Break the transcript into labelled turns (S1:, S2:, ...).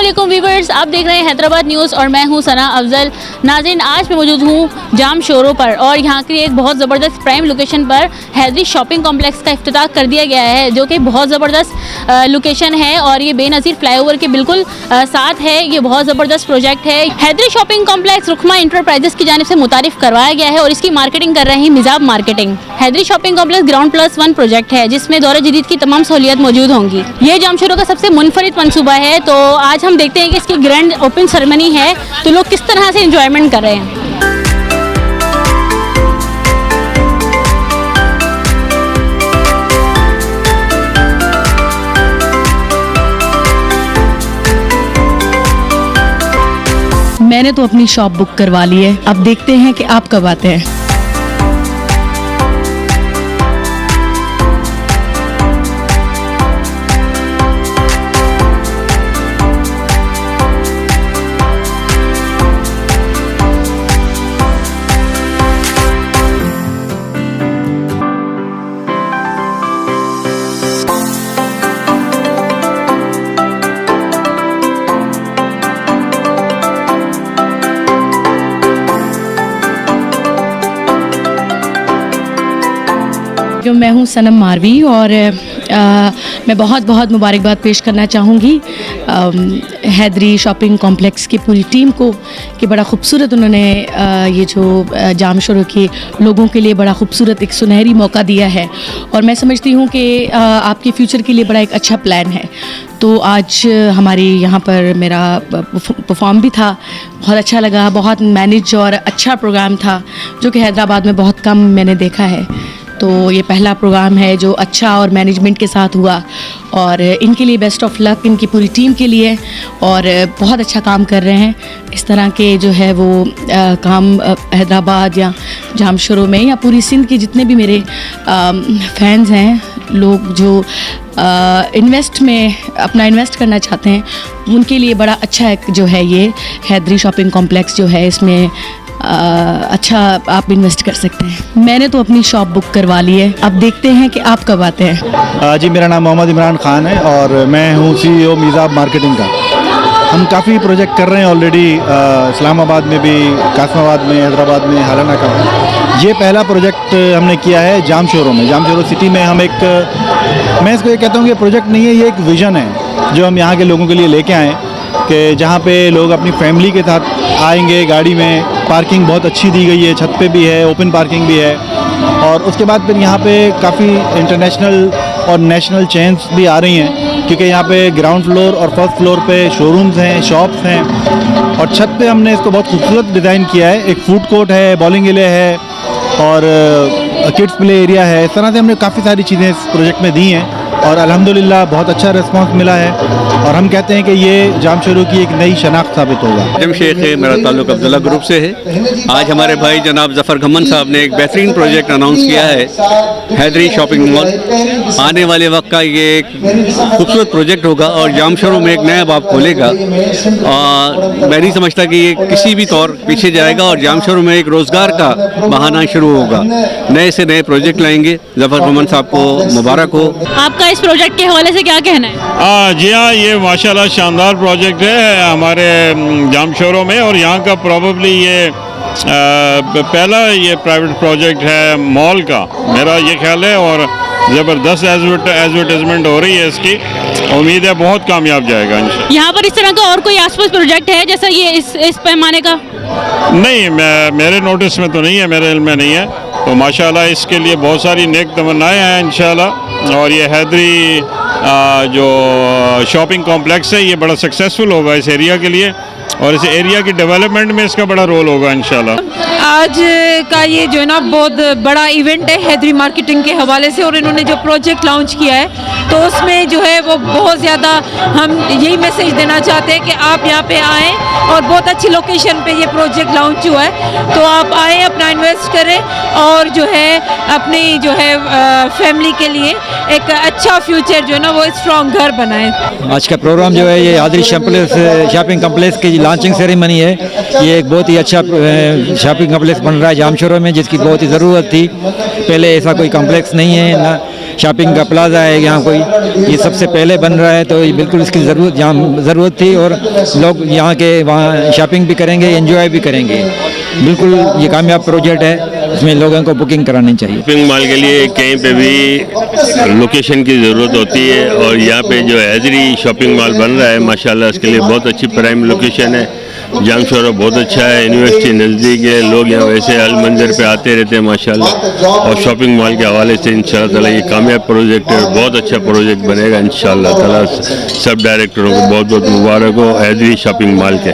S1: अस्सलामुअलैकुम व्यूवर्स, आप देख रहे हैं हैदराबाद न्यूज़ और मैं हूं सना अफजल। नाज़रीन, आज मैं मौजूद हूं जाम शोरों पर और यहां की एक बहुत ज़बरदस्त प्राइम लोकेशन पर हैदरी शॉपिंग कॉम्प्लेक्स का इफ्तिताह कर दिया गया है, जो कि बहुत ज़बरदस्त लोकेशन है और ये बेनज़ीर फ्लाईओवर के बिल्कुल साथ है। ये बहुत ज़बरदस्त प्रोजेक्ट है। हैदरी शॉपिंग कॉम्प्लेक्स रुखमा इंटरप्राइजेस की जानिब से मुतारिफ करवाया गया है और इसकी मार्केटिंग कर रहे हैं मिजाब marketing. Haideri shopping complex ground +1 project है, जिसमें दौरे जदीद की तमाम सहूलियत मौजूद होंगी। ये जाम शोरों का सबसे मुनफरिद मंसूबा है। तो आज हम देखते हैं कि इसकी ग्रैंड ओपन सेरेमनी है, तो लोग किस तरह से एंजॉयमेंट कर रहे हैं।
S2: मैंने तो अपनी शॉप बुक करवा ली है, अब देखते हैं कि आप कब आते हैं। जो मैं हूँ सनम मारवी और मैं बहुत बहुत मुबारकबाद पेश करना चाहूँगी हैदरी शॉपिंग कॉम्प्लेक्स की पूरी टीम को कि बड़ा ख़ूबसूरत उन्होंने ये जो जाम शोरों के लोगों के लिए बड़ा ख़ूबसूरत एक सुनहरी मौका दिया है और मैं समझती हूँ कि आपके फ्यूचर के लिए बड़ा एक अच्छा प्लान है। तो आज हमारी यहाँ पर मेरा परफॉर्म भी था, बहुत अच्छा लगा, बहुत मैनेज और अच्छा प्रोग्राम था जो कि हैदराबाद में बहुत कम मैंने देखा है। तो ये पहला प्रोग्राम है जो अच्छा और मैनेजमेंट के साथ हुआ और इनके लिए बेस्ट ऑफ लक, इनकी पूरी टीम के लिए, और बहुत अच्छा काम कर रहे हैं। इस तरह के जो है वो काम हैदराबाद या जाम शोरों में या पूरी सिंध के जितने भी मेरे फैंस हैं, लोग जो अपना इन्वेस्ट करना चाहते हैं, उनके लिए बड़ा अच्छा एक जो है ये हैदरी शॉपिंग कॉम्प्लेक्स जो है, इसमें अच्छा आप इन्वेस्ट कर सकते हैं। मैंने तो अपनी शॉप बुक करवा ली है, अब देखते हैं कि आप कब आते हैं।
S3: जी, मेरा नाम मोहम्मद इमरान ख़ान है और मैं हूँ CEO मिजाब मार्केटिंग का। हम काफ़ी प्रोजेक्ट कर रहे हैं ऑलरेडी, इस्लामाबाद में भी, कासमाबाद में, हैदराबाद में, हालाना का। ये पहला प्रोजेक्ट हमने किया है जाम शोरों में। जाम शोरों सिटी में हम मैं इसको ये कहता हूँ कि प्रोजेक्ट नहीं है, ये एक विज़न है जो हम यहाँ के लोगों के लिए लेके आएँ कि जहाँ पे लोग अपनी फैमिली के साथ आएंगे गाड़ी में। पार्किंग बहुत अच्छी दी गई है, छत पे भी है, ओपन पार्किंग भी है। और उसके बाद फिर यहाँ पे काफ़ी इंटरनेशनल और नेशनल चेन्स भी आ रही हैं, क्योंकि यहाँ पे ग्राउंड फ्लोर और फर्स्ट फ्लोर पे शोरूम्स हैं, शॉप्स हैं, और छत पे हमने इसको बहुत खूबसूरत डिज़ाइन किया है। एक फूड कोर्ट है, बॉलिंग एरिया है और किड्स प्ले एरिया है। इस तरह से हमने काफ़ी सारी चीज़ें इस प्रोजेक्ट में दी हैं और अल्हम्दुलिल्लाह बहुत अच्छा रिस्पांस मिला है और हम कहते हैं कि ये जाम शोरों की एक नई शनाख्त साबित होगा।
S4: जम शेख है, मेरा ताल्लुक अब्दुल्ला ग्रुप से है। आज हमारे भाई जनाब ज़फ़र घमन साहब ने एक बेहतरीन प्रोजेक्ट अनाउंस किया है, हैदरी शॉपिंग मॉल। आने वाले वक्त का ये एक खूबसूरत प्रोजेक्ट होगा और जाम शोरों में एक नया बाब खोलेगा। और मैं नहीं समझता कि ये किसी भी तौर पीछे जाएगा और जाम शोरों में एक रोज़गार का बहाना शुरू होगा। नए से नए प्रोजेक्ट लाएंगे। ज़फ़र घमन साहब को मुबारक हो।
S1: आपका इस प्रोजेक्ट के हवाले से क्या कहना है?
S5: जी हाँ, ये माशाल्लाह शानदार प्रोजेक्ट है हमारे जाम शोरों में और यहाँ का प्रॉबली ये पहला ये प्राइवेट प्रोजेक्ट है मॉल का, मेरा ये ख्याल है। और ज़बरदस्त एडवर्टाइजमेंट हो रही है इसकी, उम्मीद है बहुत कामयाब जाएगा इंशाल्लाह।
S1: यहाँ पर इस तरह का और कोई आसपास प्रोजेक्ट है जैसा ये इस पैमाने का?
S5: नहीं, मेरे नोटिस में तो नहीं है, मेरे इल्म में नहीं है। तो माशाल्लाह इसके लिए बहुत सारी नेक तमन्नाएं हैं इंशाल्लाह। और ये हैदरी जो शॉपिंग कॉम्प्लेक्स है, ये बड़ा सक्सेसफुल होगा इस एरिया के लिए और इस एरिया की डेवलपमेंट में इसका बड़ा रोल होगा इंशाल्लाह।
S6: आज का ये जो है ना बहुत बड़ा इवेंट है हैदरी मार्केटिंग के हवाले से, और इन्होंने जो प्रोजेक्ट लॉन्च किया है तो उसमें जो है वो बहुत ज़्यादा हम यही मैसेज देना चाहते हैं कि आप यहाँ पे आएँ और बहुत अच्छी लोकेशन पे ये प्रोजेक्ट लॉन्च हुआ है। तो आप आएँ, अपना इन्वेस्ट करें और जो है अपनी जो है फैमिली के लिए एक अच्छा फ्यूचर जो है ना वो स्ट्रॉन्ग घर बनाएं।
S7: आज का प्रोग्राम जो है ये हैदरी शॉपिंग कॉम्प्लेक्स की लॉन्चिंग सेरेमनी है। ये एक बहुत ही अच्छा शॉपिंग कॉम्प्लेक्स बन रहा है जाम शोरों में, जिसकी बहुत ही ज़रूरत थी। पहले ऐसा कोई कॉम्प्लेक्स नहीं है, ना शॉपिंग का प्लाजा है यहाँ कोई, ये सबसे पहले बन रहा है, तो ये बिल्कुल इसकी ज़रूरत थी और लोग यहाँ के वहाँ शॉपिंग भी करेंगे, एंजॉय भी करेंगे। बिल्कुल ये कामयाब प्रोजेक्ट है, इसमें लोगों को बुकिंग करानी चाहिए।
S8: शॉपिंग मॉल के लिए कहीं पे भी लोकेशन की ज़रूरत होती है और यहाँ पे जो हैदरी शॉपिंग मॉल बन रहा है माशाल्लाह इसके लिए बहुत अच्छी प्राइम लोकेशन है। जाम शोरा बहुत अच्छा है, यूनिवर्सिटी नज़दीक है, लोग यहाँ वैसे अल मंजर पे आते रहते हैं माशाल्लाह। और शॉपिंग मॉल के हवाले से इंशाअल्लाह ताला ये कामयाब प्रोजेक्ट है, बहुत अच्छा प्रोजेक्ट बनेगा इंशाअल्लाह ताला। सब डायरेक्टरों को बहुत बहुत मुबारक हो हैदरी शॉपिंग मॉल के।